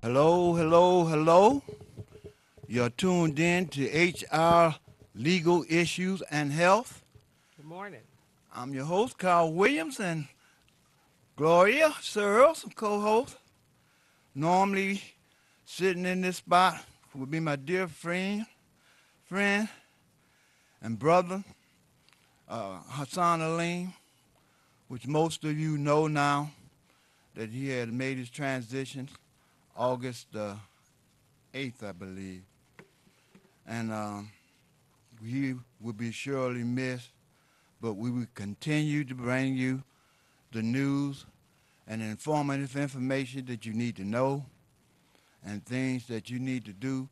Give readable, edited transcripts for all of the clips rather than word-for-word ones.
Hello, hello, hello. You're tuned in to HR Legal Issues and Health. Good morning. I'm your host, Carl Williams, and Gloria Searles, some co-host. Normally sitting in this spot would be my dear friend and brother, Hassan Aleem, which most of you know now that he had made his transition August 8th, I believe. And he will be surely missed, but we will continue to bring you the news and informative information that you need to know and things that you need to do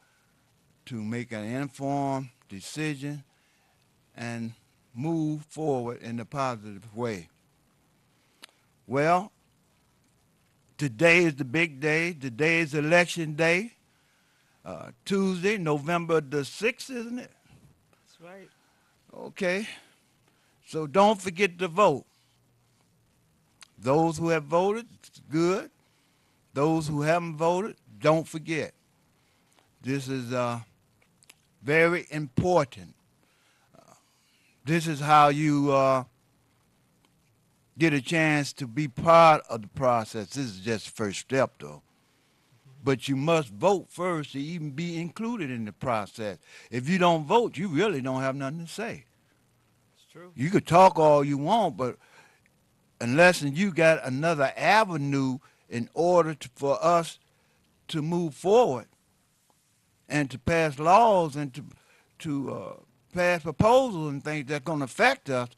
to make an informed decision and move forward in a positive way. Well, today is the big day. Today is election day, Tuesday, November the 6th, isn't it? That's right. Okay, so don't forget to vote. Those who have voted, it's good. Those who haven't voted, don't forget. This is very important. This is how you get a chance to be part of the process. This is just the first step, though. Hmm. But you must vote first to even be included in the process. If you don't vote, you really don't have nothing to say. It's true. You could talk all you want, but unless you got another avenue in order for us to move forward and to pass laws and to pass proposals and things that's going to affect us,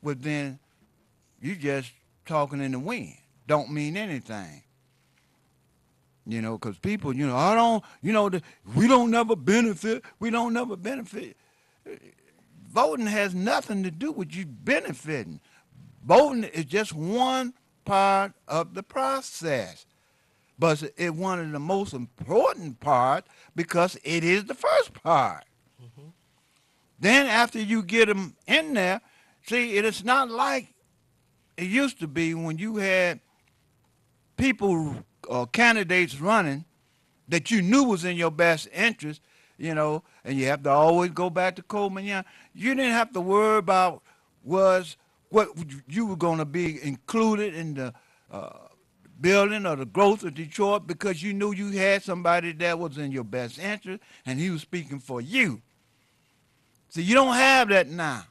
well then you just talking in the wind. Don't mean anything. Because people, I don't, we don't never benefit. We don't never benefit. Voting has nothing to do with you benefiting. Voting is just one part of the process. But it's one of the most important parts because it is the first part. Hmm. Then after you get them in there, see, it is not like it used to be when you had people or candidates running that you knew was in your best interest, and you have to always go back to Coleman Young. You didn't have to worry about was what you were going to be included in the uh, building or the growth of Detroit because you knew you had somebody that was in your best interest and he was speaking for you. So you don't have that now.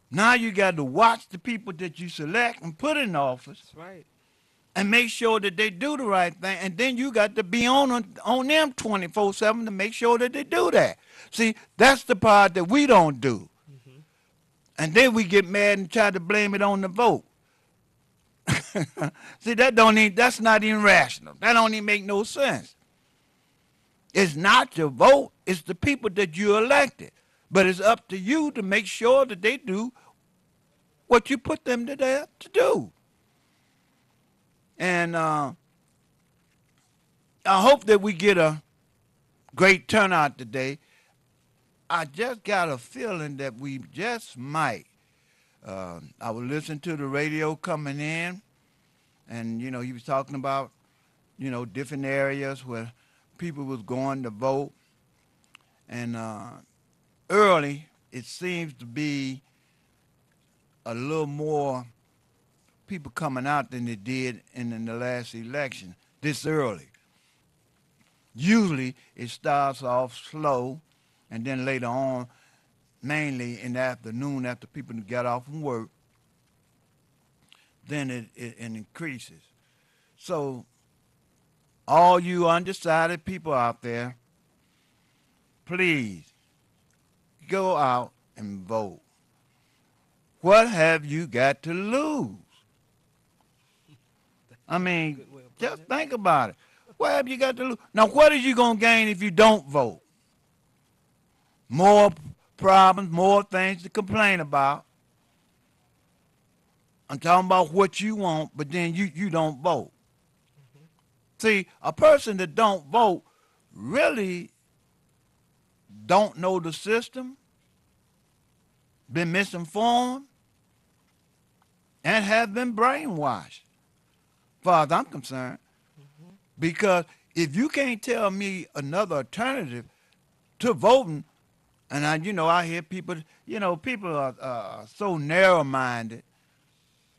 Now you got to watch the people that you select and put in office That's right. and make sure that they do the right thing. And then you got to be on them 24/7 to make sure that they do that. See, that's the part that we don't do. Hmm. And then we get mad and try to blame it on the vote. See, that's not even rational. That don't even make no sense. It's not your vote, it's the people that you elected. But it's up to you to make sure that they do what you put them to there to do. And I hope that we get a great turnout today. I just got a feeling that we just might. I was listening to the radio coming in, and he was talking about different areas where people was going to vote, and early it seems to be a little more people coming out than they did in the last election this early. Usually it starts off slow, and then later on, mainly in the afternoon after people get off from work, then it increases. So all you undecided people out there, please go out and vote. What have you got to lose? I That's a mean, good way of putting just it. think about it. What have you got to lose? Now, what are you going to gain if you don't vote? More problems, more things to complain about. I'm talking about what you want, but then you don't vote. Hmm. See, a person that don't vote really don't know the system, been misinformed, and have been brainwashed, as far as I'm concerned. Hmm. Because If you can't tell me another alternative to voting, and I hear people, people are so narrow-minded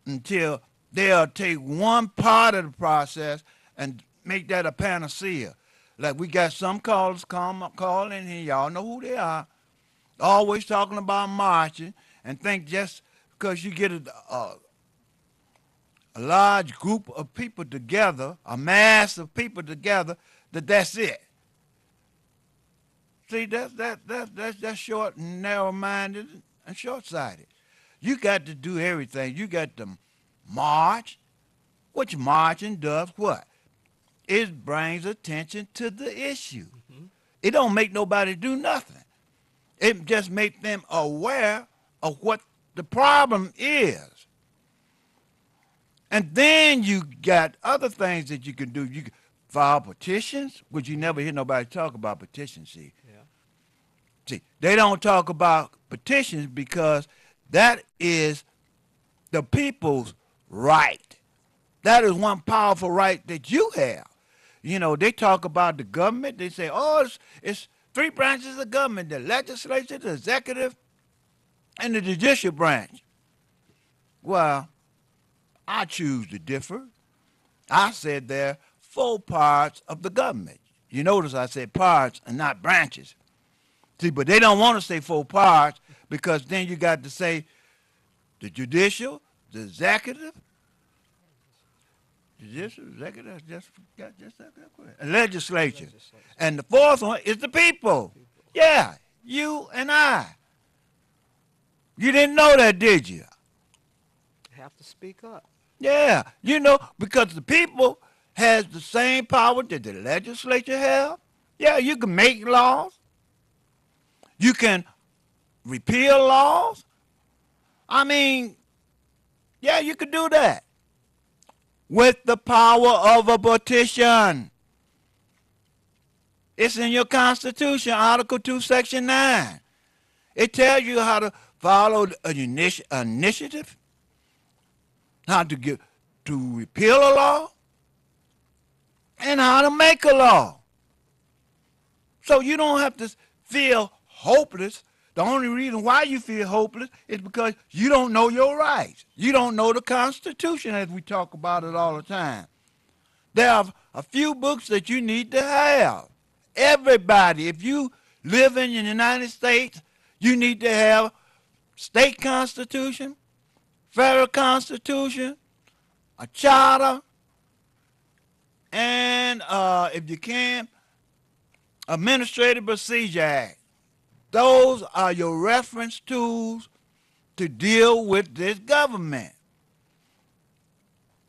until they'll take one part of the process and make that a panacea. Like we got some callers call in here, y'all know who they are, always talking about marching and think just because you get a large group of people together, a mass of people together, that's it. See, that's short and narrow-minded and short-sighted. You got to do everything. You got to march, which marching does what? It brings attention to the issue. Mm-hmm. It don't make nobody do nothing. It just makes them aware of what the problem is. And then you got other things that you can do. You can file petitions, which you never hear nobody talk about petitions, see. Yeah. See, they don't talk about petitions because that is the people's right. That is one powerful right that you have. They talk about the government. They say, oh, it's three branches of government, the legislature, the executive, and the judicial branch. Well, I choose to differ. I said there are four parts of the government. You notice I said parts and not branches. See, but they don't want to say four parts because then you got to say the judicial, the executive, and legislature. And the fourth one is the people. Yeah, you and I. You didn't know that, did you? Have to speak up. Yeah, because the people has the same power that the legislature have. Yeah, you can make laws. You can repeal laws. I mean, yeah, you could do that with the power of a petition. It's in your Constitution, Article 2, Section 9. It tells you how to follow an initiative, how to repeal a law, and how to make a law. So you don't have to feel hopeless. The only reason why you feel hopeless is because you don't know your rights. You don't know the Constitution, as we talk about it all the time. There are a few books that you need to have. Everybody, if you live in the United States, you need to have state constitution, federal constitution, a charter, and if you can, Administrative Procedure Act. Those are your reference tools to deal with this government.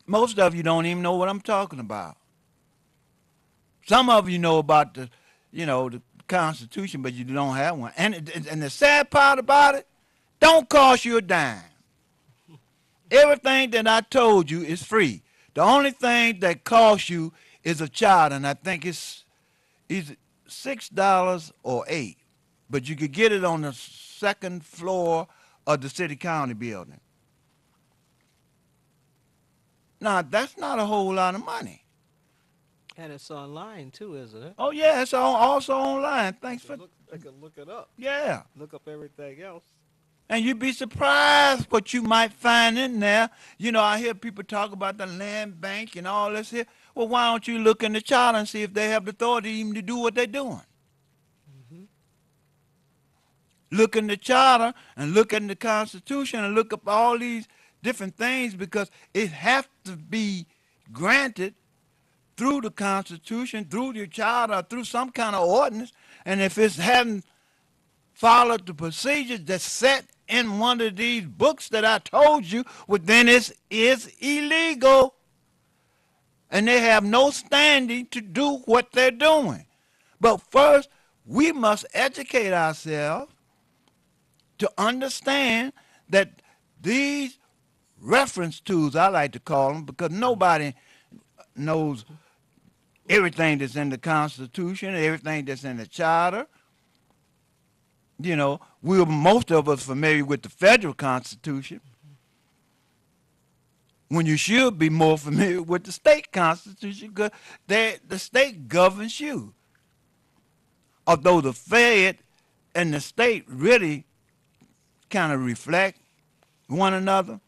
Most of you don't even know what I'm talking about. Some of you know about the Constitution, but you don't have one. And the sad part about it, don't cost you a dime. Everything that I told you is free. The only thing that costs you is a charter, and I think it's either $6 or $8. But you could get it on the second floor of the city county building. Now, that's not a whole lot of money. And it's online too, isn't it? Oh, yeah, it's also online. Thanks for... They can look it up. Yeah. Look up everything else. And you'd be surprised what you might find in there. I hear people talk about the land bank and all this here. Well, why don't you look in the charter and see if they have the authority even to do what they're doing? Mm-hmm. Look in the charter and look in the Constitution and look up all these different things because it has to be granted through the Constitution, through the charter, through some kind of ordinance. And if it hadn't followed the procedures that's set in one of these books that I told you, well, then it is illegal. And they have no standing to do what they're doing. But first, we must educate ourselves to understand that these reference tools, I like to call them, because nobody knows everything that's in the Constitution, everything that's in the Charter. Most of us familiar with the federal Constitution. when you should be more familiar with the state constitution because the state governs you. Although the Fed and the state really kind of reflect one another,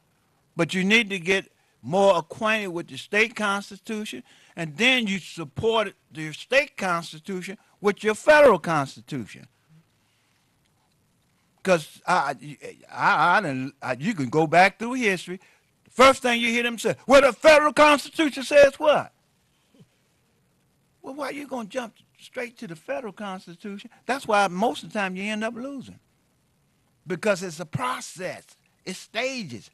but you need to get more acquainted with the state constitution, and then you support the state constitution with your federal constitution. Because you can go back through history. First thing you hear them say, well, the federal constitution says what? Well, why are you going to jump straight to the federal constitution? That's why most of the time you end up losing. Because it's a process. It's stages.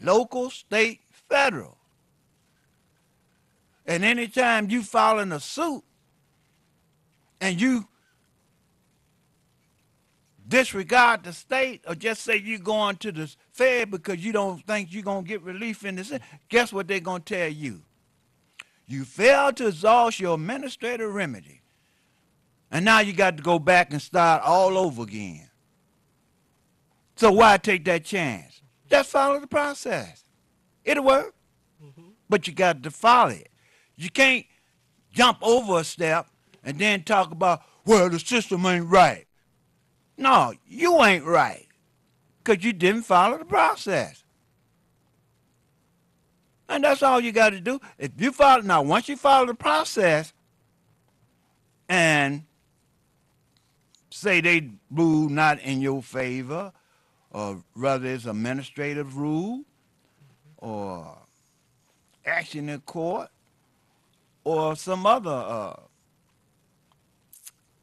Local, state, federal. And anytime you file in a suit and you disregard the state or just say you're going to the Fed because you don't think you're going to get relief in this, guess what they're going to tell you? You failed to exhaust your administrative remedy. And now you got to go back and start all over again. So why take that chance? Just follow the process. It'll work. But you got to follow it. You can't jump over a step and then talk about, well, the system ain't right. No, you ain't right because you didn't follow the process. And that's all you got to do. If you follow, now once you follow the process and say they rule not in your favor, or whether it's administrative rule or action in court or some other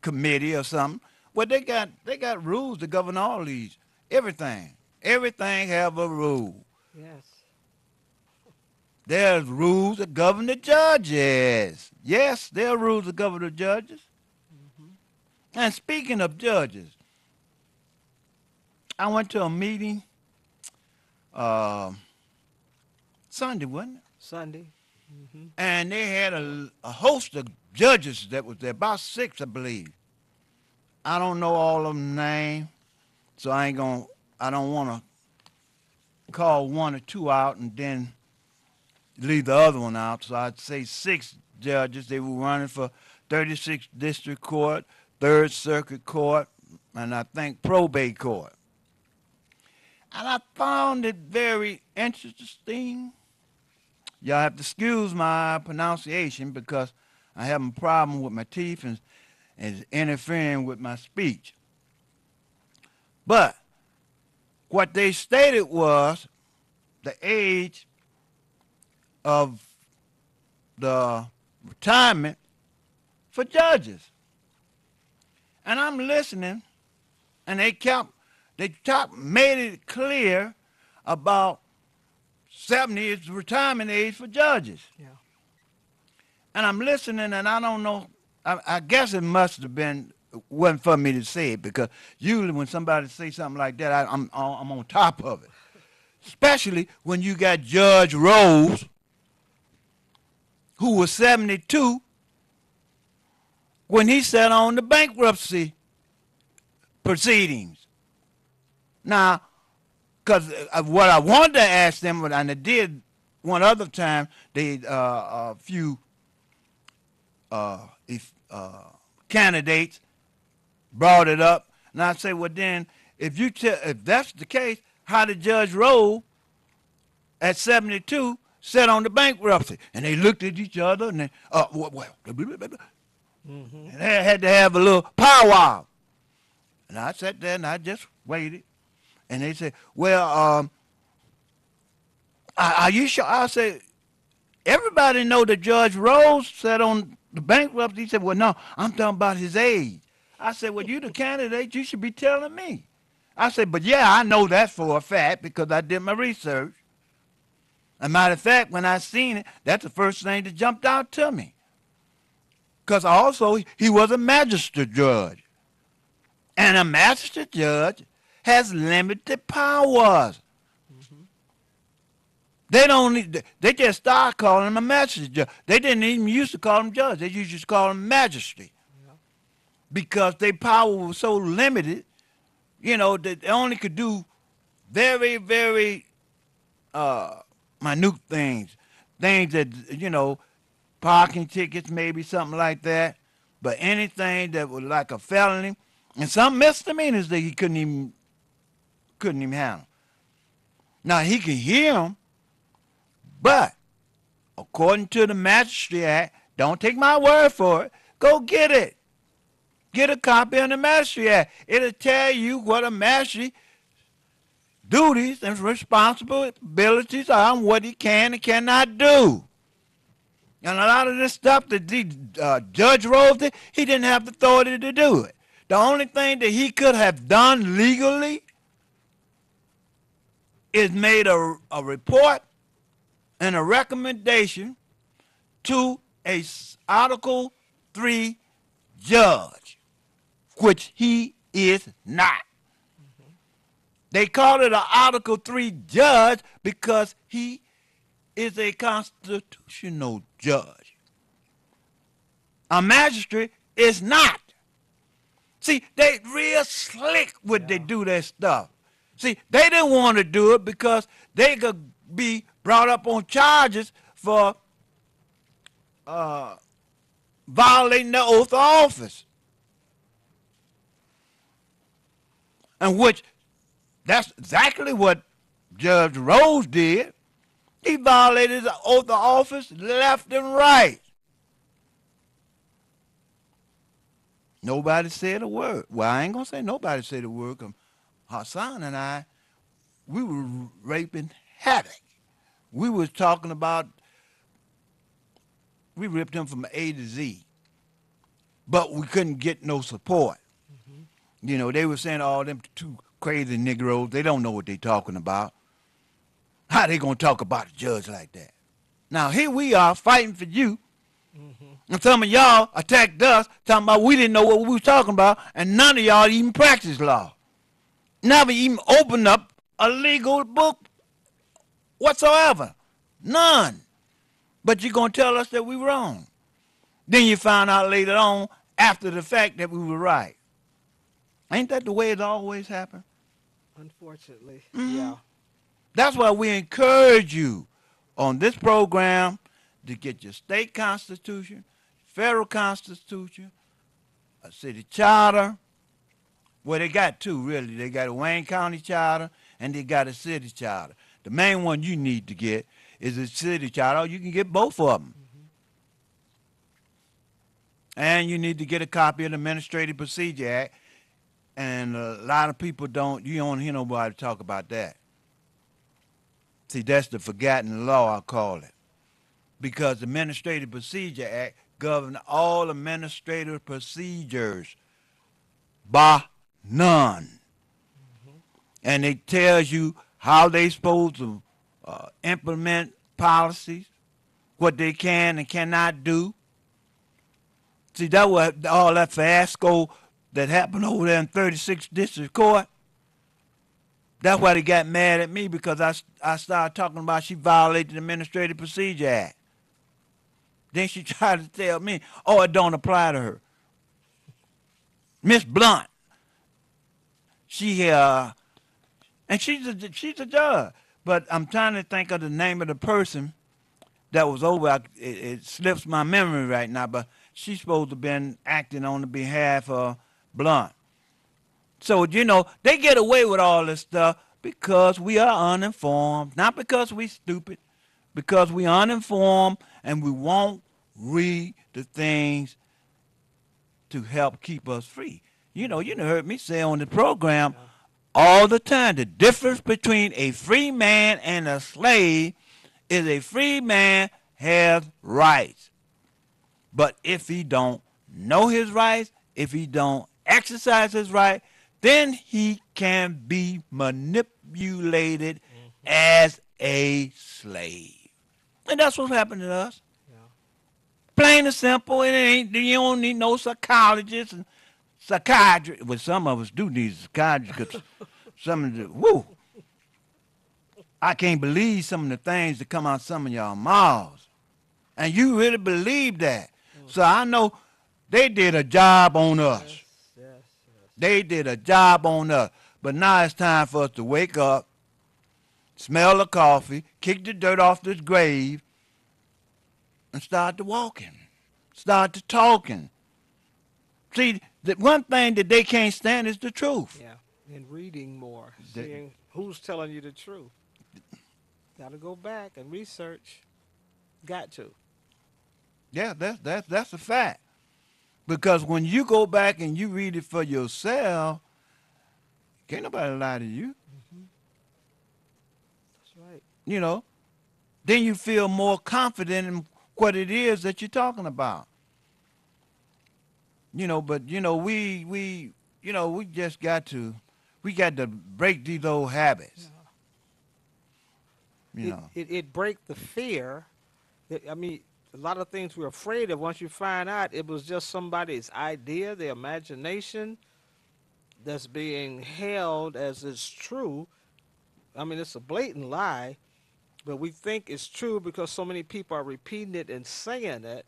committee or something, well, they got rules to govern all these. Everything have a rule. Yes. There's rules that govern the judges. Yes, there are rules that govern the judges. And speaking of judges, I went to a meeting Sunday, wasn't it? Sunday. And they had a host of judges that was there, about 6, I believe. I don't know all of them names, so I don't want to call 1 or 2 out and then leave the other one out. So I'd say 6 judges. They were running for 36th District Court, 3rd Circuit Court, and I think probate court. And I found it very interesting. Y'all have to excuse my pronunciation because I have a problem with my teeth and it's interfering with my speech. But what they stated was the age of the retirement for judges. And I'm listening, and they made it clear about 70 is the retirement age for judges. Yeah. And I'm listening, and I don't know. I guess it must have been wasn't for me to say it because usually when somebody say something like that, I'm on top of it. Especially when you got Judge Rose, who was 72 when he sat on the bankruptcy proceedings. Now, because what I wanted to ask them, and I did one other time, a few candidates brought it up, and I say, well, then, if that's the case, how did Judge Rowe at 72 sit on the bankruptcy? And they looked at each other, and they, and they had to have a little powwow. And I sat there, and I just waited. And they said, well, are you sure? I said, everybody know that Judge Rose sat on the bankruptcy. He said, well, no, I'm talking about his age. I said, well, you the candidate, you should be telling me. I said, but yeah, I know that for a fact because I did my research. As a matter of fact, when I seen it, that's the first thing that jumped out to me. Because also, he was a magistrate judge. And a magistrate judge has limited powers. They just started calling him a magistrate judge. They didn't even used to call him judge. They used to call him magistrate. Yeah. Because their power was so limited, that they only could do very, very minute things, things that, you know, parking tickets, maybe something like that. But anything that was like a felony, and some misdemeanors that he couldn't even handle. Now he can hear them, but according to the Magistrate Act, don't take my word for it. Go get it. Get a copy of the Magistrate Act. It'll tell you what a magistrate duties and responsibilities are and what he can and cannot do. And a lot of this stuff that Judge Rose did, he didn't have the authority to do it. The only thing that he could have done legally is made a report and a recommendation to a Article 3 judge, which he is not. They call it an Article 3 judge because he is a constitutional judge. A magistrate is not. See, they real slick when they do that stuff. See, they didn't want to do it because they could be brought up on charges for violating the oath of office. And which, that's exactly what Judge Rose did. He violated the oath of office left and right. Nobody said a word. Well, I ain't going to say nobody said a word because Hassan and I, we were raping havoc. We was talking about, we ripped him from A to Z. But we couldn't get no support. You know, they were saying, oh, them two crazy Negroes, they don't know what they talking about. How they going to talk about a judge like that? Now, here we are fighting for you. And some of y'all attacked us, talking about we didn't know what we was talking about, and none of y'all even practice law. Never even opened up a legal book whatsoever. None. But you're going to tell us that we were wrong. Then you found out later on, after the fact, that we were right. Ain't that the way it always happened? Unfortunately, yeah. That's why we encourage you on this program to get your state constitution, federal constitution, a city charter. Well, they got two, really. They got a Wayne County charter, and they got a city charter. The main one you need to get is a city charter. You can get both of them. And you need to get a copy of the Administrative Procedure Act. And a lot of people you don't hear nobody talk about that. See, that's the forgotten law, I call it. Because the Administrative Procedure Act governs all administrative procedures, bar none. And it tells you how they supposed to implement policies, what they can and cannot do. See, that was all that fiasco that happened over there in 36th District Court. That's why they got mad at me, because I started talking about she violated the Administrative Procedure Act. Then she tried to tell me, oh, it don't apply to her. Miss Blunt, and she's a judge. But I'm trying to think of the name of the person that was over. It slips my memory right now, but she's supposed to have been acting on the behalf of Blunt. So, you know, they get away with all this stuff because we are uninformed, not because we stupid, because we uninformed and we won't read the things to help keep us free. You know, you heard me say on the program all the time, the difference between a free man and a slave is a free man has rights. But if he don't know his rights, if he don't exercise his right, then he can be manipulated as a slave. And that's what's happened to us. Yeah. Plain and simple. You don't need no psychologist and psychiatrist. Well, some of us do need a psychiatrist because some of the, I can't believe some of the things that come out of some of y'all mouths. And you really believe that. So I know they did a job on us. They did a job on us. But now it's time for us to wake up, smell the coffee, kick the dirt off the grave, and start to walking, start to talking. See, the one thing that they can't stand is the truth. Yeah. And reading more, The- seeing who's telling you the truth. Got to go back and research. Got to. yeah, that's a fact. Because when you go back and you read it for yourself, can't nobody lie to you. Hmm. That's right. You know, then you feel more confident in what it is that you're talking about. But we just got to break these old Yeah. habits. You It, know. it, it break the fear. I mean, a lot of things we're afraid of, once you find out it was just somebody's idea, their imagination, that's being held as it's true. I mean, it's a blatant lie, but we think it's true because so many people are repeating it and saying it.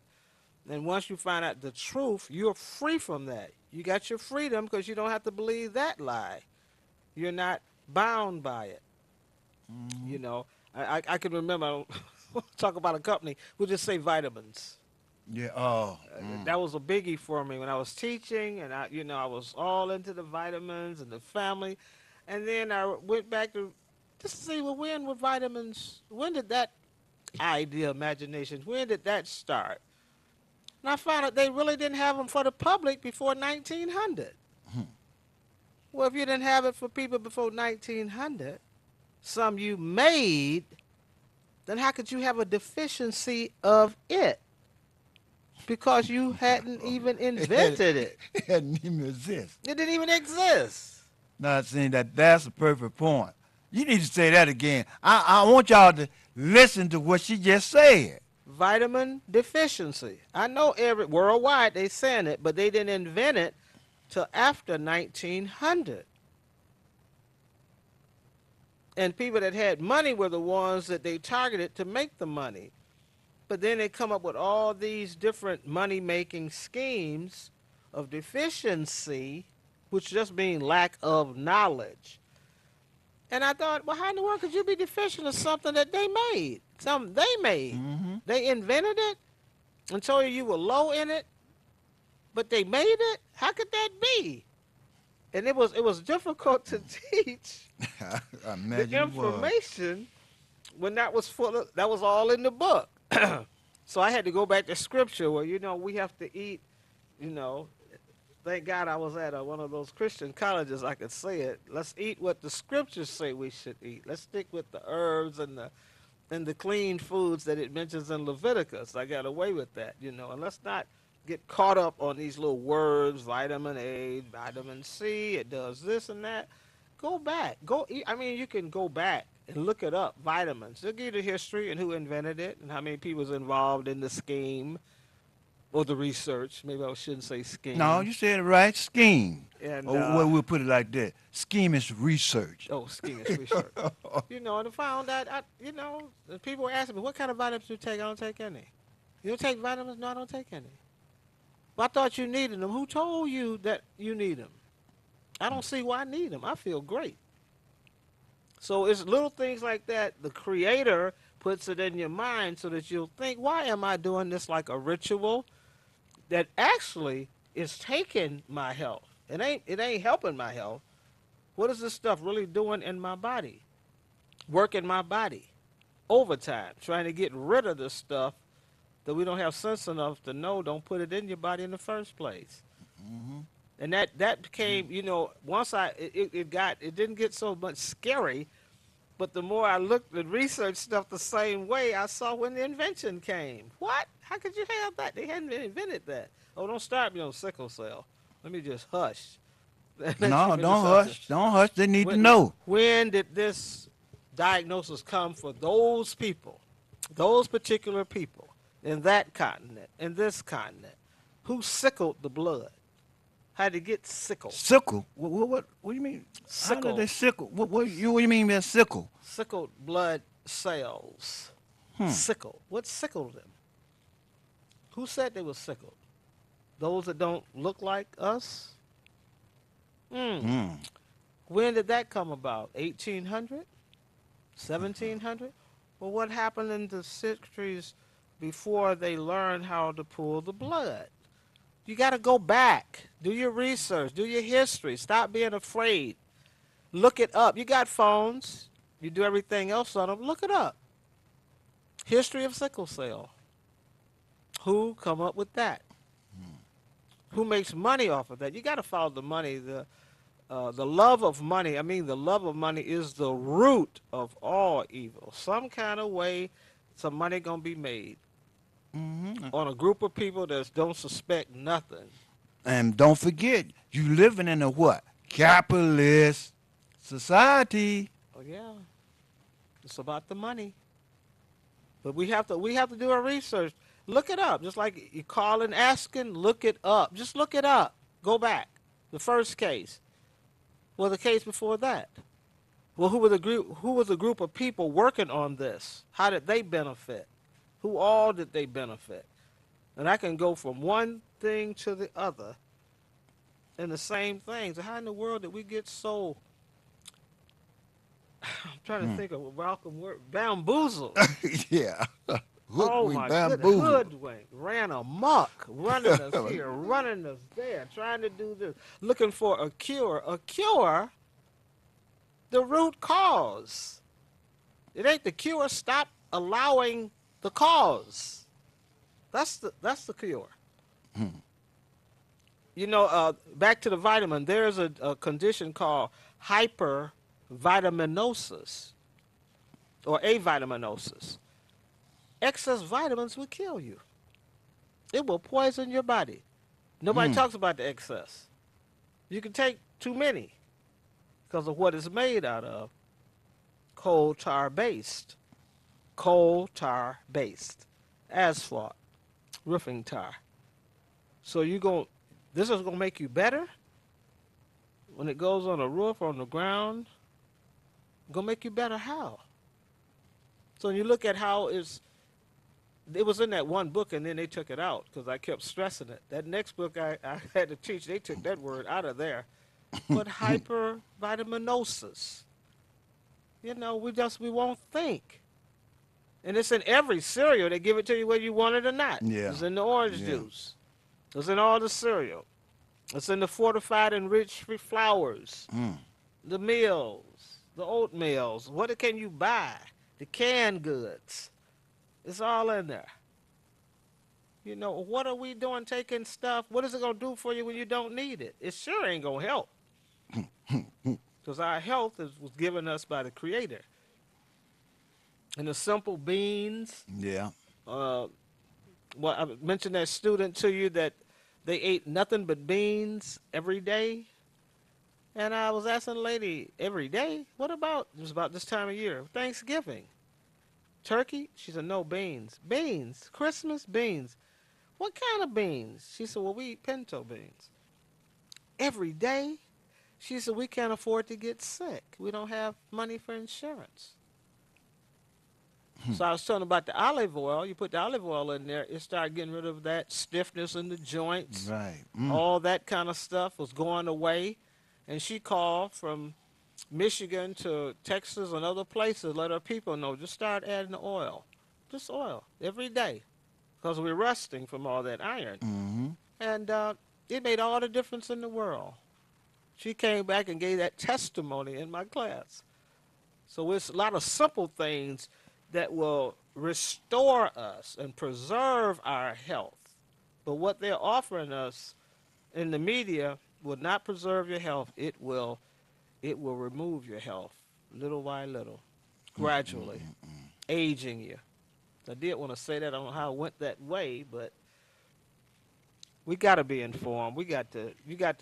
And once you find out the truth, you're free from that. You got your freedom because you don't have to believe that lie. You're not bound by it. Hmm. You know, I can remember, talk about a company, we'll just say vitamins. Yeah. Oh. That was a biggie for me when I was teaching, and I was all into the vitamins and the family. And then I went back to just see, well, when were vitamins, when did that idea, imagination, when did that start? And I found out they really didn't have them for the public before 1900. Well, if you didn't have it for people before 1900, some you made, then how could you have a deficiency of it? Because you hadn't even invented it. It hadn't even exist. It didn't even exist. Not saying that's a perfect point. You need to say that again. I want y'all to listen to what she just said. Vitamin deficiency. I know every worldwide they saying it, but they didn't invent it till after 1900. And people that had money were the ones that they targeted to make the money. But then they come up with all these different money-making schemes of deficiency, which just mean lack of knowledge. And I thought, well, how in the world could you be deficient of something that they made? Something they made. Hmm. They invented it and told you were low in it, but they made it? How could that be? And it was difficult to teach I the imagine it was. information when that was that was all in the book. So I had to go back to scripture where, we have to eat, you know, thank God I was at one of those Christian colleges. I could say it. Let's eat what the scriptures say we should eat. Let's stick with the herbs and the clean foods that it mentions in Leviticus. I got away with that, and let's not get caught up on these little words, vitamin A, vitamin C, it does this and that. Go back. Go eat. I mean, you can go back and look it up, vitamins. They'll give you the history and who invented it and how many people was involved in the scheme or the research. Maybe I shouldn't say No, scheme. you said it right. Scheme. And Or we'll put it like that. Scheme is research. scheme is research. And I found that the people were asking me, what kind of vitamins do you take? I don't take any. You don't take vitamins? No, I don't take any. Well, I thought you needed them. Who told you that you need them? I don't see why I need them. I feel great. So it's little things like that. The Creator puts it in your mind so that you'll think, why am I doing this like a ritual that actually is taking my health? It ain't helping my health. What is this stuff really doing in my body? Working my body overtime, trying to get rid of the stuff that we don't have sense enough to know don't put it in your body in the first place. Hmm. And that became, once it didn't get so much scary, but the more I looked and researched stuff the same way, I saw when the invention came. What? How could you have that? They hadn't invented that. Oh, don't start me on sickle cell. Let me just hush. Let you No, finish don't something. hush. Don't hush. They need to When, know. when did this diagnosis come for those people, those particular people in that continent, in this continent, who sickled the blood? Had to get sickle. Sickle. What do you mean? How did they Sickle. sickle? What do you mean by sickle? Sickled blood cells. Hmm. Sickle. What sickled them? Who said they were sickled? Those that don't look like us? Hmm. When did that come about? 1800? 1700? Well, what happened in the centuries before they learned how to pull the blood? You got to go back, do your research, do your history. Stop being afraid. Look it up. You got phones. You do everything else on them. Look it up. History of sickle cell. Who come up with that? Who makes money off of that? You got to follow the money. The love of money. I mean, the love of money is the root of all evil. Some kind of way, some money gonna be made on a group of people that don't suspect nothing. And don't forget, you living in a what? Capitalist society. Oh yeah, it's about the money. But we have to do our research. Look it up. Just like you calling, asking, look it up. Just look it up. Go back. The first case. Well, the case before that. Well, who was the group of people working on this? How did they benefit? Who all did they benefit? And I can go from one thing to the other in the same thing. So how in the world did we get so I'm trying to think of a welcome word. Bamboozled. Yeah. Hook Oh we my goodness. bamboozled. Hoodwink. Ran amok. Running us here. Running us there. Trying to do this. Looking for a cure. A cure? The root cause. It ain't the cure. Stop allowing the cause. That's the cure. You know, back to the vitamin, there's a condition called hypervitaminosis or avitaminosis. Excess vitamins will kill you. It will poison your body. Nobody talks about the excess. You can take too many because of what it's made out of. Coal tar based. Coal tar based. Asphalt. Roofing tar. So this is going to make you better when it goes on a roof or on the ground. Going to make you better how? So when you look at how it was in that one book and then they took it out because I kept stressing it. That next book I had to teach, they took that word out of there. But hypervitaminosis. You know, we won't think. And it's in every cereal. They give it to you whether you want it or not. Yeah. It's in the orange juice. It's in all the cereal. It's in the fortified and rich flours. The meals, the oatmeals. What can you buy? The canned goods. It's all in there. You know, what are we doing taking stuff? What is it going to do for you when you don't need it? It sure ain't going to help. Because our health was given us by the Creator. And the simple beans. Yeah. Well, I mentioned that student to you that they ate nothing but beans every day. And I was asking the lady, every day? What about, it was about this time of year, Thanksgiving. Turkey? She said, no, beans. Beans. Christmas beans. What kind of beans? She said, well, we eat pinto beans. Every day? She said, we can't afford to get sick. We don't have money for insurance. So I was telling about the olive oil. You put the olive oil in there, it started getting rid of that stiffness in the joints. Right. All that kind of stuff was going away. And she called from Michigan to Texas and other places, let her people know, just start adding the oil. Just oil, every day. Because we're rusting from all that iron. And it made all the difference in the world. She came back and gave that testimony in my class. So it's a lot of simple things that will restore us and preserve our health. But what they're offering us in the media will not preserve your health. It will remove your health little by little, gradually, aging you. I did want to say that. I don't know how it went that way, but we got to be informed. You got to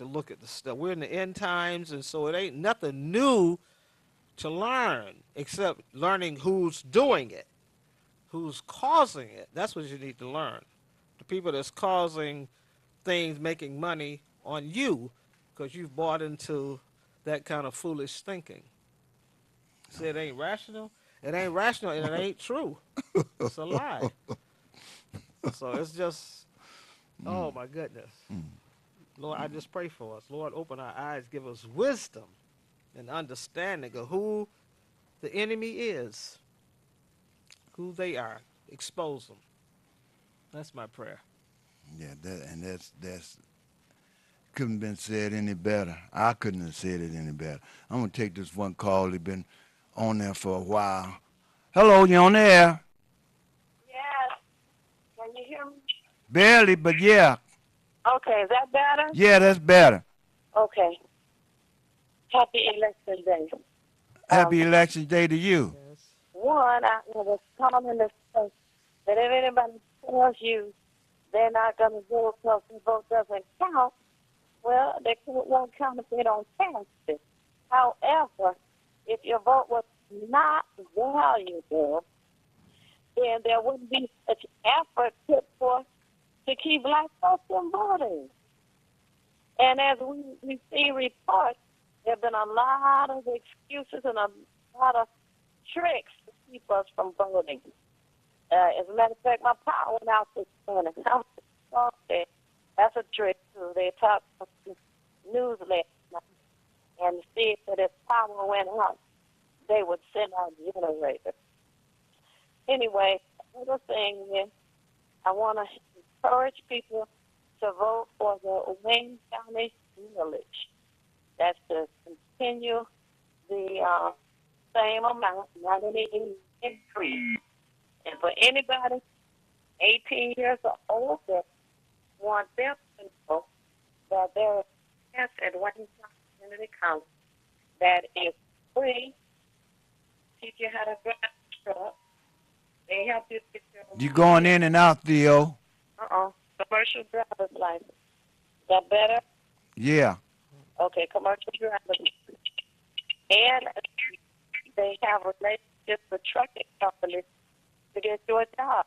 look at the stuff. We're in the end times, and so it ain't nothing new to learn except learning who's doing it, who's causing it. That's what you need to learn. The people that's causing things, making money on you because you've bought into that kind of foolish thinking. See, it ain't rational. It ain't rational, and it ain't true. It's a lie. So it's just, oh my goodness. Lord, I just pray for us. Lord, open our eyes, give us wisdom and understanding of who the enemy is, who they are. Expose them. That's my prayer. Yeah, that's couldn't been said any better. I couldn't have said it any better. I'm gonna take this one call. He's been on there for a while. Hello, you on there? Yes. Can you hear me? Barely, but yeah, Okay, is that better? yeah, that's better. Okay. Happy election day. Happy election day to you. Yes. One, I was calling to say that if anybody tells you they're not going to vote because the vote doesn't count, well, they won't count if they don't cast it. However, if your vote was not valuable, then there wouldn't be such effort put forth to keep black folks from voting. And as we see reports, there have been a lot of excuses and a lot of tricks to keep us from voting. As a matter of fact, my power went out this morning. I was exhausted. That's a trick, too. They talked to the news last night and see that if power went out, they would send out generators. Anyway, another thing is, I want to encourage people to vote for the Wayne County millage. That's to continue the same amount, not any increase. And for anybody 18 years or older, want them to know that there is a test at Wayne County Community Council that is free. Teach you how to drive a truck. They help you get your You going in and out, Theo? commercial driver's license. Is that better? Yeah. Okay, commercial driver's. And they have relationships with trucking companies to get you a job.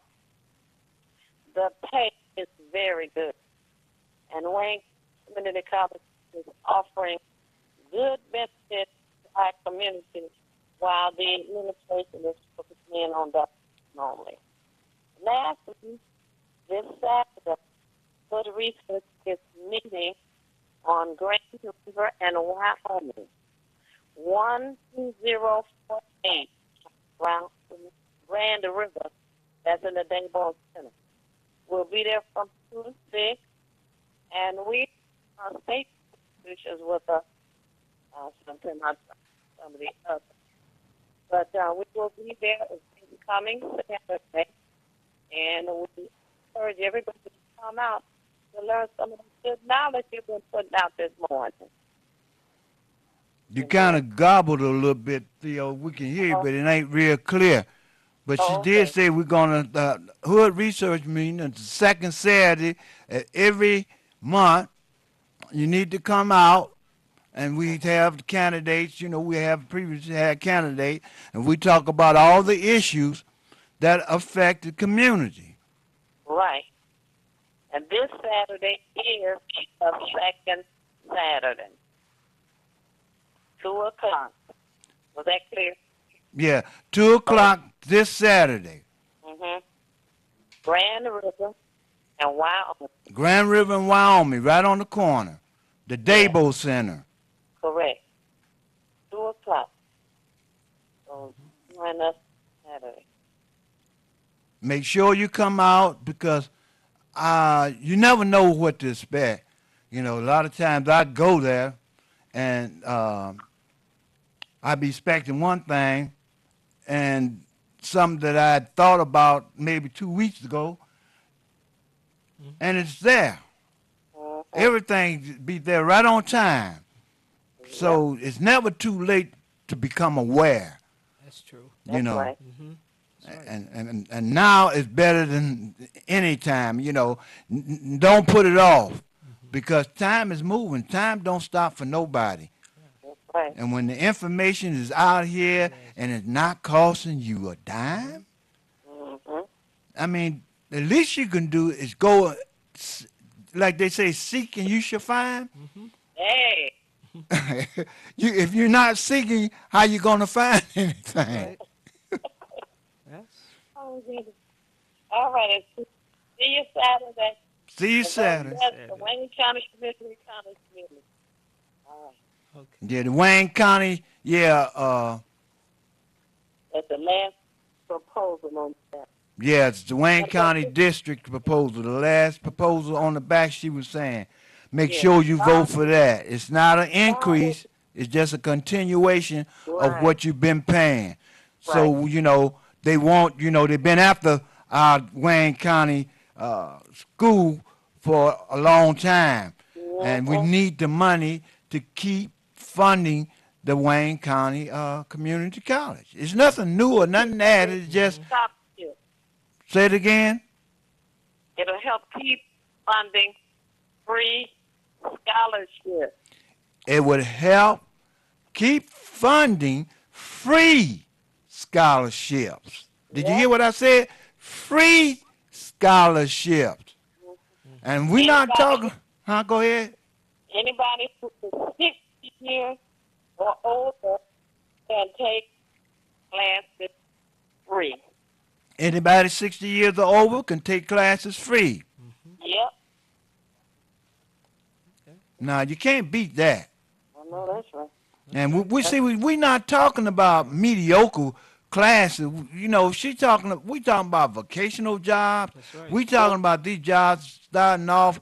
The pay is very good. And Wayne Community College is offering good benefits to our community while the administration is focusing in on that only. Lastly, this Saturday, Good Research is meeting on Grand River and Wyoming. 12048 Grand River, that's in the Daybo Center. We'll be there from 2 to 6, and we are state institutions with us, some of the others. But we will be there this coming Saturday, and we encourage everybody to come out to learn some of the good knowledge you've been putting out this morning. You kind of gobbled a little bit, Theo. We can hear you, but it ain't real clear. But she did say we're going to Hood Research meeting on the second Saturday every month. You need to come out, and we have the candidates. You know, we have previously had candidates, and we talk about all the issues that affect the community. Right. And this Saturday is the second Saturday. 2 o'clock. Was that clear? Yeah, 2 o'clock this Saturday. Mm-hmm. Grand River and Wyoming. Grand River and Wyoming, right on the corner. The Daybo Center. Correct. 2 o'clock. So join us Saturday. Make sure you come out because you never know what to expect. You know, a lot of times I go there and I be expecting one thing and something that I had thought about maybe 2 weeks ago, and it's there. Mm-hmm. Everything be there right on time. So it's never too late to become aware. That's true. You know. Right. Mm-hmm. Right. And now it's better than any time. You know, don't put it off because time is moving. Time don't stop for nobody. Right. And when the information is out here and it's not costing you a dime, Mm-hmm. I mean, the least you can do is go, like they say, seek and you shall find. Mm-hmm. Hey. If you're not seeking, how you gonna find anything? Right. Yes. Oh, goodness. All right. See you Saturday. See you Saturday. The Wayne County Community College meeting. All right. Okay. Yeah, the Wayne County, yeah, That's the last proposal on that. Yeah, it's the Wayne What about County this? District proposal. The last proposal on the back, she was saying, make Yeah. sure you vote for that. It's not an Right. increase. It's just a continuation of Right. what you've been paying. Right. So, they want, they've been after our Wayne County school for a long time. And we Mhm. need the money to keep funding the Wayne County Community College. It's nothing new or nothing added. It's just, Scholarship. say it again. It'll help keep funding free scholarship. It would help keep funding free scholarships. Did you Yep. hear what I said? Free scholarships. And we're not talking, huh? Go ahead. Anybody who is 60 years or older can take classes free. Anybody 60 years or over can take classes free. Yep. Now, you can't beat that. I know that's right. And we're not talking about mediocre classes. We talking about vocational jobs. That's right. We talking about these jobs starting off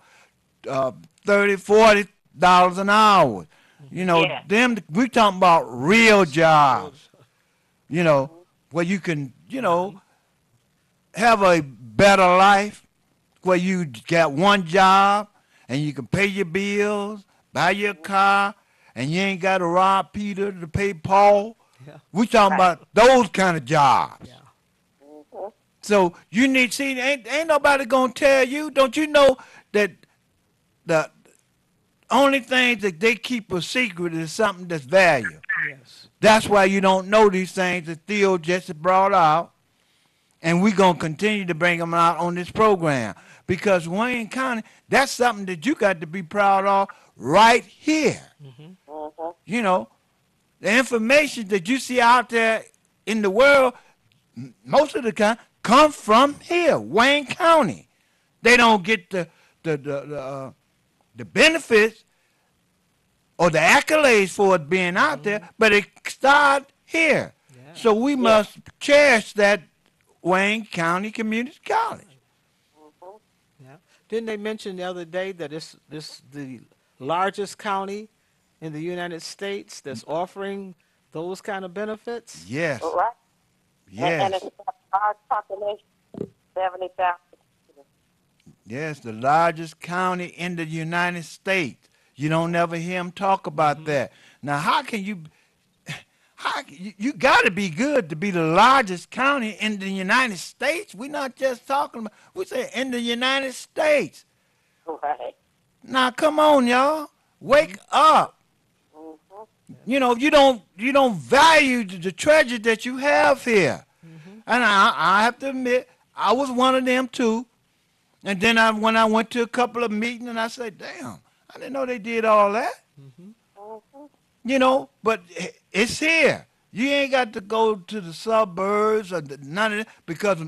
$30, $40 an hour. Yeah. We talking about real jobs. Where you can, have a better life, where you got one job and you can pay your bills, buy your car, and you ain't got to rob Peter to pay Paul. Yeah. We talking about those kind of jobs. Yeah. Mhm. So you need see ain't nobody gonna tell you. Don't you know that the only thing that they keep a secret is something that's valuable. Yes. That's why you don't know these things that Theo just brought out, and we're gonna continue to bring them out on this program because Wayne County, that's something that you got to be proud of right here. Mm-hmm. Mhm. The information that you see out there in the world, most of the time, come from here, Wayne County. They don't get the benefits or the accolades for it being out there, but it started here. Yeah. So we must cherish that Wayne County Community College. Mhm. Yeah. Didn't they mention the other day that this the largest county in the United States that's offering those kind of benefits? Yes, All right. And yes, it's got a large population, 70,000. yes. The largest county in the United States. You don't never hear him talk about that. Now, how can you? You got to be good to be the largest county in the United States. We're not just talking about. We say in the United States. Right. Now, come on, y'all. Wake up. Mhm. You don't value the treasure that you have here. And I have to admit, I was one of them too. And then when I went to a couple of meetings, and I said, "Damn, I didn't know they did all that." Mhm. But it's here. You ain't got to go to the suburbs or none of that because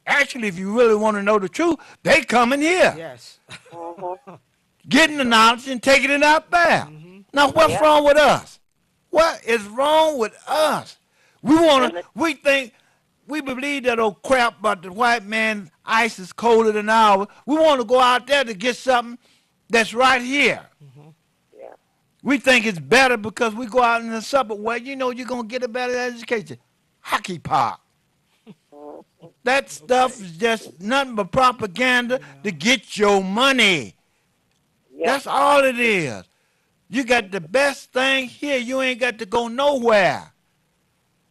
actually, if you really want to know the truth, they coming here, Yes. Mhm. getting the knowledge and taking it out there. Now, what's Yeah. wrong with us? What is wrong with us? We believe that old crap about the white man ice is colder than ours. We want to go out there to get something that's right here. Yeah. We think it's better because we go out in the suburb where you're going to get a better education. Hockey park. Mhm. That stuff is just nothing but propaganda to get your money. Yeah. That's all it is. You got the best thing here. You ain't got to go nowhere.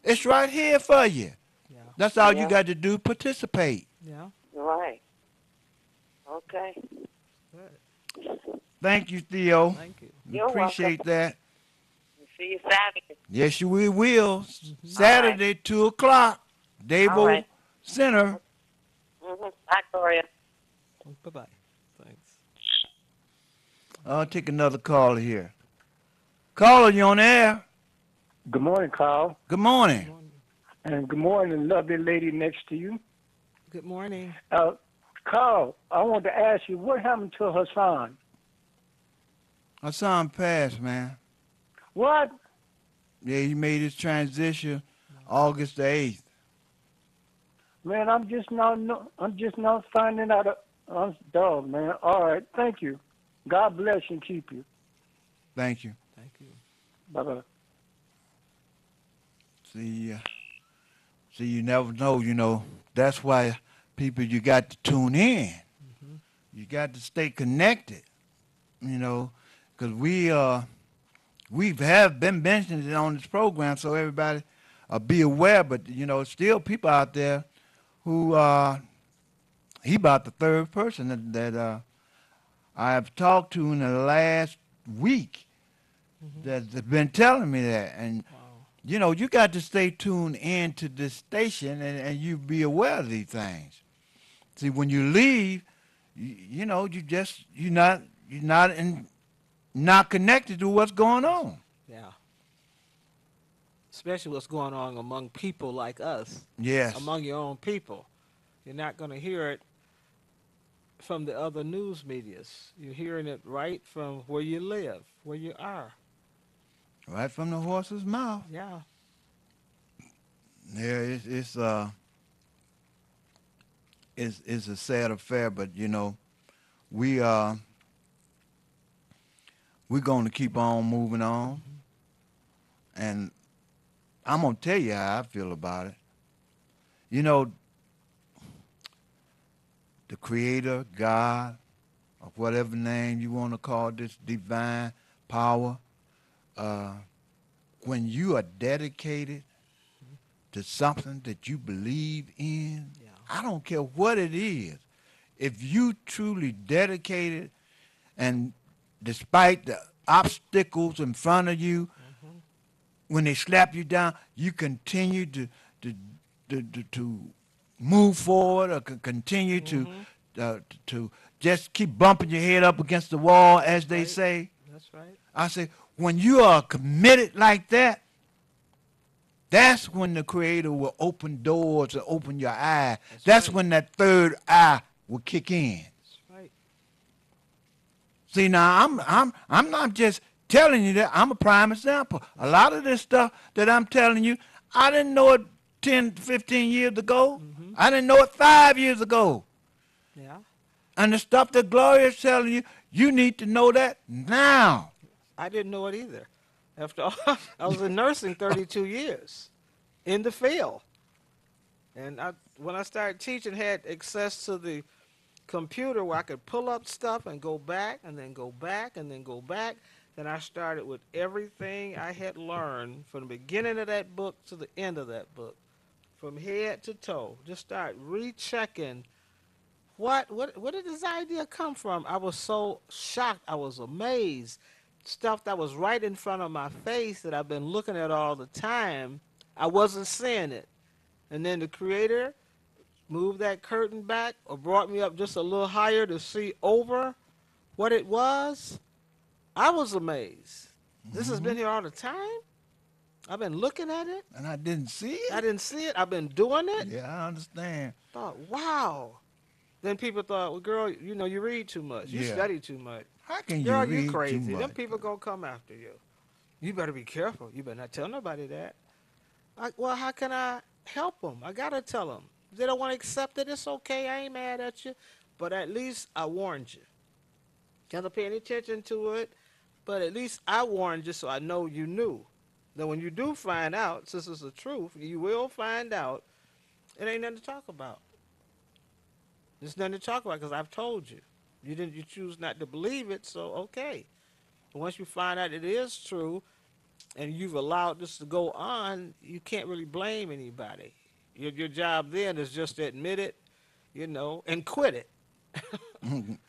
It's right here for you. Yeah. That's all you Yeah. got to do, participate. Yeah. Right. Okay. Good. Thank you, Theo. Thank you. You're Appreciate that. See you Saturday. Yes, we will. Saturday, 2 o'clock. Davo All right. Center. Bye, Gloria. Bye-bye. Thanks. I'll take another call here. Caller, you on the air? Good morning, Carl. Good morning. And good morning, lovely lady next to you. Good morning. Carl, I want to ask you, what happened to Hassan? Hassan passed, man. What? Yeah, he made his transition August the 8th. Man, I'm just now finding out. Dog, man. All right, thank you. God bless you and keep you. Thank you. Thank you. Bye bye. See, you never know, That's why people, you got to tune in. Mm-hmm. You got to stay connected, because we have been mentioning it on this program, so everybody be aware. But still people out there who he about the third person that I have talked to in the last week Mm-hmm. that's been telling me that, and Wow. you got to stay tuned in to this station and you be aware of these things. See, when you leave, you're not connected to what's going on. Yeah. Especially what's going on among people like us, Yes. among your own people. You're not going to hear it from the other news medias. You're hearing it right from where you live, where you are. Right from the horse's mouth. Yeah. Yeah, it's a sad affair, but we we're going to keep on moving on, Mm-hmm. and I'm gonna tell you how I feel about it. You know, the Creator, God, or whatever name you want to call this divine power, uh, when you are dedicated to something that you believe in, Yeah. I don't care what it is. If you truly dedicated and despite the obstacles in front of you, Mm-hmm. when they slap you down, you continue to, to move forward or continue Mm-hmm. to just keep bumping your head up against the wall, as That's they right. say. That's right. I say, when you are committed like that, that's when the Creator will open doors and open your eye. That's That's right. when that third eye will kick in. That's right. See, now I'm not just telling you that. I'm a prime example. A That's right. lot of this stuff that I'm telling you, I didn't know it 10, 15 years ago. Mm-hmm. I didn't know it 5 years ago. Yeah. And the stuff that Gloria is telling you, you need to know that now. I didn't know it either. After all, I was in nursing 32 years in the field. And when I started teaching, had access to the computer where I could pull up stuff and go back and then go back and then go back. Then I started with everything I had learned from the beginning of that book to the end of that book, from head to toe. Just start rechecking where did this idea come from? I was so shocked. I was amazed. Stuff that was right in front of my face that I've been looking at all the time, I wasn't seeing it. And then the Creator moved that curtain back or brought me up just a little higher to see over what it was. I was amazed. This has been here all the time. I've been looking at it. And I didn't see I it. didn't see it. I've been doing it. Yeah, I understand. Thought, wow. Then people thought, well, girl, you read too much. You Yeah. study too much. How can you Girl, read you too crazy. much? Them people gonna come after you. You better be careful. You better not tell nobody that. Well, how can I help them? I gotta tell them. If they don't want to accept it, it's okay. I ain't mad at you. But at least I warned you. You don't pay any attention to it. But at least I warned you so I know you knew. Then when you do find out, since it's the truth, you will find out, it ain't nothing to talk about. There's nothing to talk about because I've told you. You choose not to believe it, so okay. But once you find out it is true and you've allowed this to go on, you can't really blame anybody. Your job then is just to admit it, and quit it.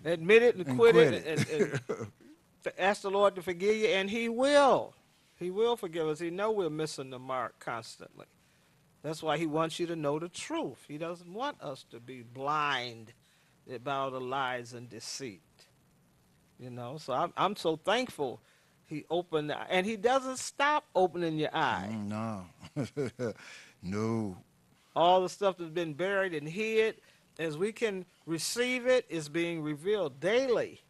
Admit it and And quit quit it, it. and ask the Lord to forgive you, and He will. He will forgive us. He know we're missing the mark constantly. That's why He wants you to know the truth. He doesn't want us to be blind about the lies and deceit. So I'm so thankful He opened, and He doesn't stop opening your eye. No. No. All the stuff that's been buried and hid, as we can receive it, is being revealed daily.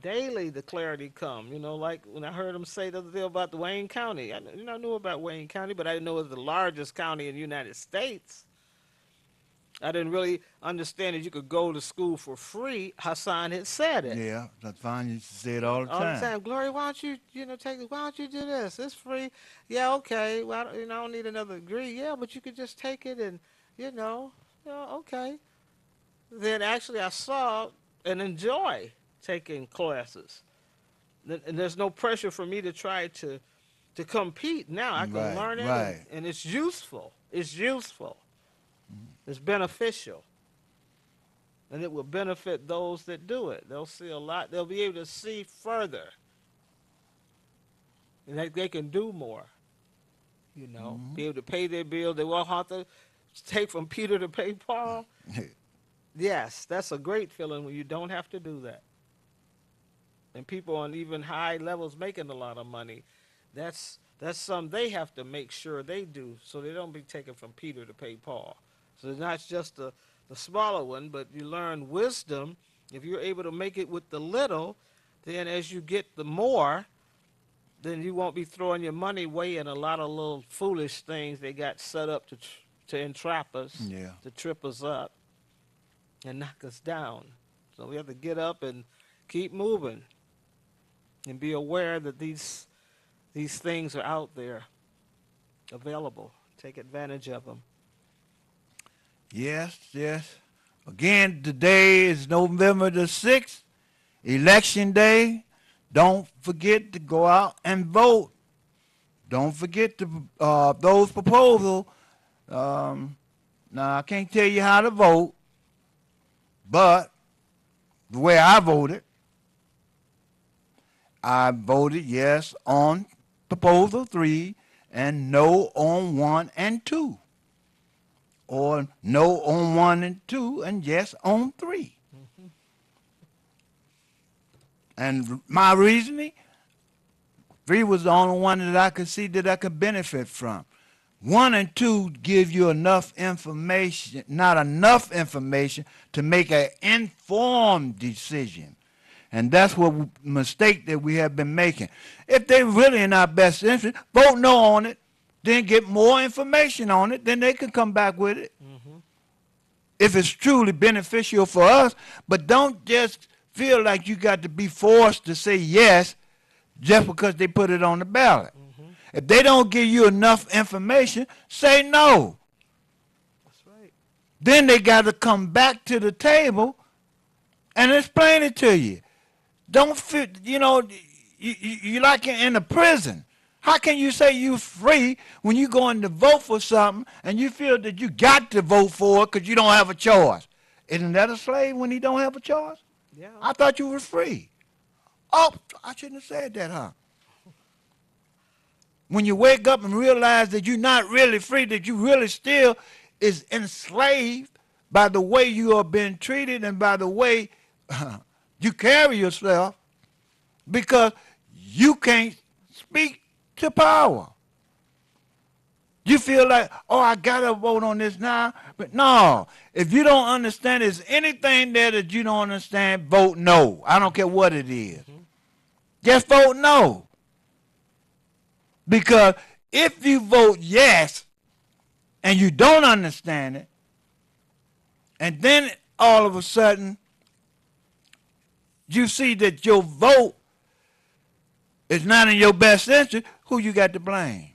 daily the clarity come. You know, like when I heard him say the other day about the Wayne County. I knew about Wayne County, but I didn't know it was the largest county in the United States. I didn't really understand that you could go to school for free. Hassan had said it Yeah, that's fine. You say it all the all the time. time. Glory, why don't you, take it? Why don't you do this? It's free. Yeah, okay. Well, I don't need another degree. Yeah, but you could just take it and, okay. Then actually I saw and enjoy taking classes. And there's no pressure for me to try to compete now. I can Right, learn it, right. and it's useful. It's useful. It's beneficial. And it will benefit those that do it. They'll see a lot. They'll be able to see further. And they can do more. Be able to pay their bills. They won't have to take from Peter to pay Paul. Yes, that's a great feeling when you don't have to do that. And people on even high levels making a lot of money, that's something they have to make sure they do so they don't be taken from Peter to pay Paul. So it's not just the smaller one, but you learn wisdom. If you're able to make it with the little, then as you get the more, then you won't be throwing your money away in a lot of little foolish things they got set up to entrap us, Yeah. to trip us up and knock us down. So we have to get up and keep moving and be aware that these things are out there available. Take advantage of them. Yes, yes. Again, today is November the 6th, Election Day. Don't forget to go out and vote. Don't forget those proposals. Now, I can't tell you how to vote, but the way I voted yes on Proposal 3 and no on 1 and 2. Or no on 1 and 2 and yes on 3. And my reasoning, 3 was the only one that I could see that I could benefit from. 1 and 2 give you enough information, not enough information to make an informed decision. And that's what mistake that we have been making. If they're really in our best interest, vote no on it, then get more information on it, then they can come back with it. If it's truly beneficial for us, but don't just feel like you got to be forced to say yes just because they put it on the ballot. If they don't give you enough information, say no. That's right. Then they got to come back to the table and explain it to you. Don't feel, you like in a prison. How can you say you free when you going to vote for something and you feel that you got to vote for it because you don't have a choice? Isn't that a slave when he don't have a choice? Yeah. I thought you were free. Oh, I shouldn't have said that, huh? When you wake up and realize that you're not really free, that you really still is enslaved by the way you are being treated and by the way you carry yourself, because you can't speak to power. You feel like, oh, I got to vote on this now. But no, if you don't understand there's anything there that you don't understand, vote no. I don't care what it is. Just vote no. Because if you vote yes and you don't understand it, and then all of a sudden you see that your vote is not in your best interest, who you got to blame?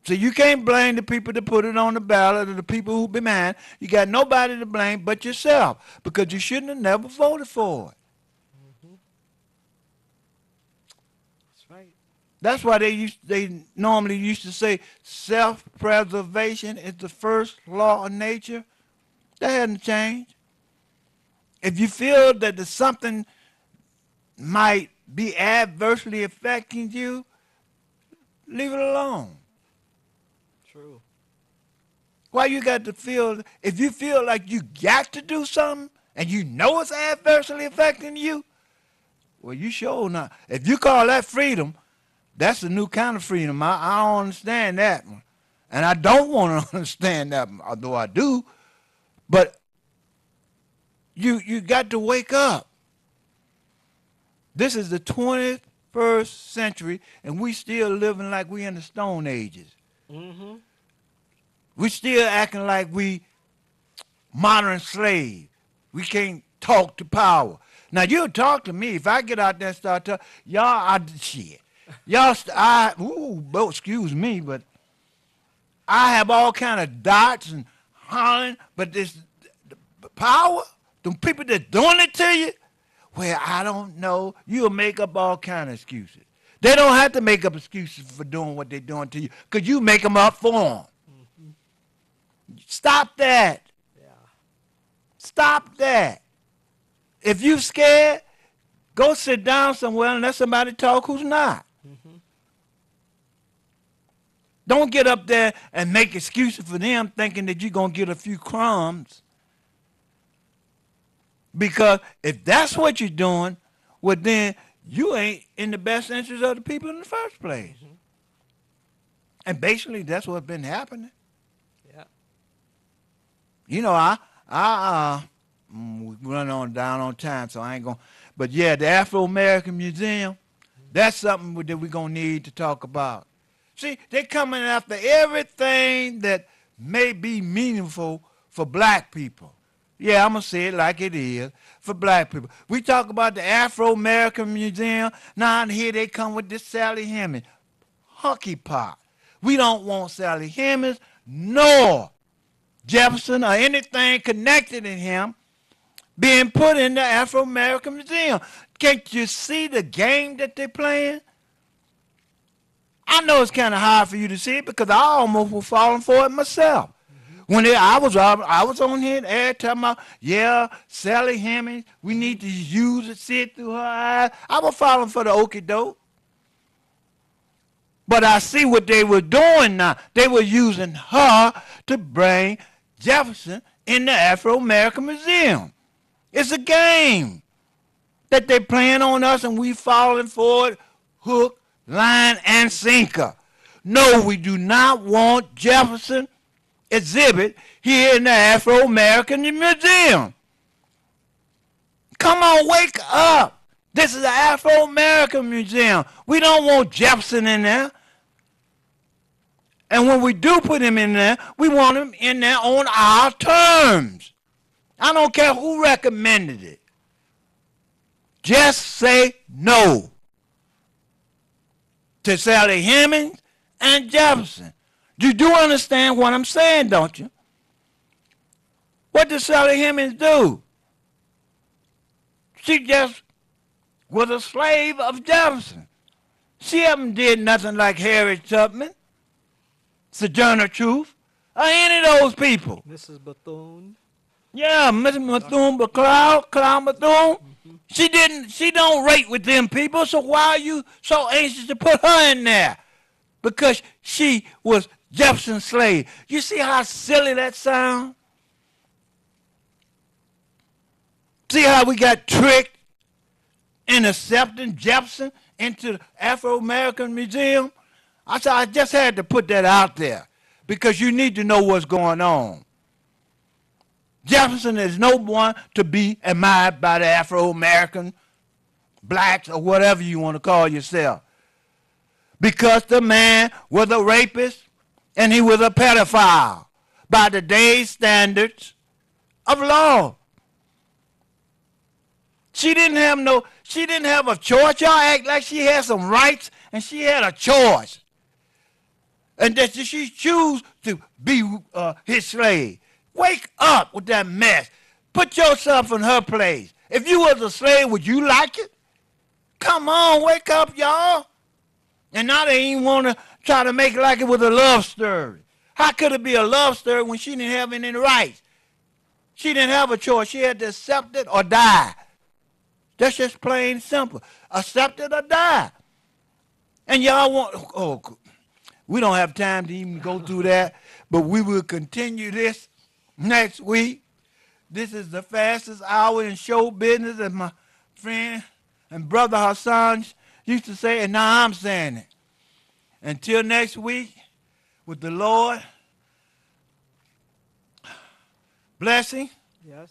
So you can't blame the people that put it on the ballot or the people who be mad. You got nobody to blame but yourself, because you shouldn't have never voted for it. That's right. That's why they normally used to say self-preservation is the first law of nature. That hasn't changed. If you feel that there's something might be adversely affecting you, leave it alone. True. Why you got to feel, if you feel like you got to do something and you know it's adversely affecting you, well, you sure not. If you call that freedom, that's a new kind of freedom. I don't understand that one. And I don't want to understand that one, although I do. But you got to wake up. This is the 21st century, and we still living like we in the Stone Ages. Mm-hmm. We still acting like we modern slave. We can't talk to power. Now you talk to me. If I get out there and start talking, shit. Excuse me, but I have all kind of dots and hollering, but this the power, them people that doing it to you, well, I don't know. You'll make up all kind of excuses. They don't have to make up excuses for doing what they're doing to you, because you make them up for them. Mm-hmm. Stop that. Yeah. Stop that. If you scared, go sit down somewhere and let somebody talk who's not. Mm-hmm. Don't get up there and make excuses for them thinking that you're going to get a few crumbs. Because if that's what you're doing, well, then you ain't in the best interest of the people in the first place. Mm-hmm. And basically, that's what's been happening. Yeah. You know, we run on down on time, so I ain't going to. But yeah, the Afro-American Museum, that's something that we're going to need to talk about. See, they're coming after everything that may be meaningful for black people. Yeah, I'm going to say it like it is for black people. We talk about the Afro-American Museum. Now here they come with this Sally Hemings hockey pot. We don't want Sally Hemings nor Jefferson or anything connected to him being put in the Afro-American Museum. Can't you see the game that they're playing? I know it's kind of hard for you to see it because I almost was falling for it myself. When I was on here air talking about, yeah, Sally Hemings, we need to use it, see it through her eyes. I was falling for the okie doke. But I see what they were doing now. They were using her to bring Jefferson in the Afro-American Museum. It's a game that they're playing on us and we falling for it, hook, line, and sinker. No, we do not want Jefferson exhibit here in the Afro-American Museum. Come on, wake up. This is the Afro-American Museum. We don't want Jefferson in there. And when we do put him in there, we want him in there on our terms. I don't care who recommended it. Just say no to Sally Hemings and Jefferson. You do understand what I'm saying, don't you? What did Sally Hemings do? She just was a slave of Jefferson. She haven't did nothing like Harriet Tubman, Sojourner Truth, or any of those people. Mrs. Bethune. Yeah, Mrs. Bethune, Cloud Bethune. Mm-hmm. She don't rate with them people, so why are you so anxious to put her in there? Because she was Jefferson's slave. You see how silly that sounds? See how we got tricked in accepting Jefferson into the Afro-American Museum? I just had to put that out there because you need to know what's going on. Jefferson is no one to be admired by the Afro-American, blacks, or whatever you want to call yourself. Because the man was a rapist and he was a pedophile by today's standards of law. She didn't have a choice. Y'all act like she had some rights and she had a choice. And that she chose to be his slave. Wake up with that mess. Put yourself in her place. If you was a slave, would you like it? Come on, wake up, y'all. And now they even want to try to make it like it was a love story. How could it be a love story when she didn't have any rights? She didn't have a choice. She had to accept it or die. That's just plain and simple. Accept it or die. And y'all we don't have time to even go through that, but we will continue this next week. This is the fastest hour in show business, as my friend and brother Hassan used to say, and now I'm saying it. Until next week, with the Lord blessing. Yes.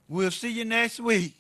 We'll see you next week.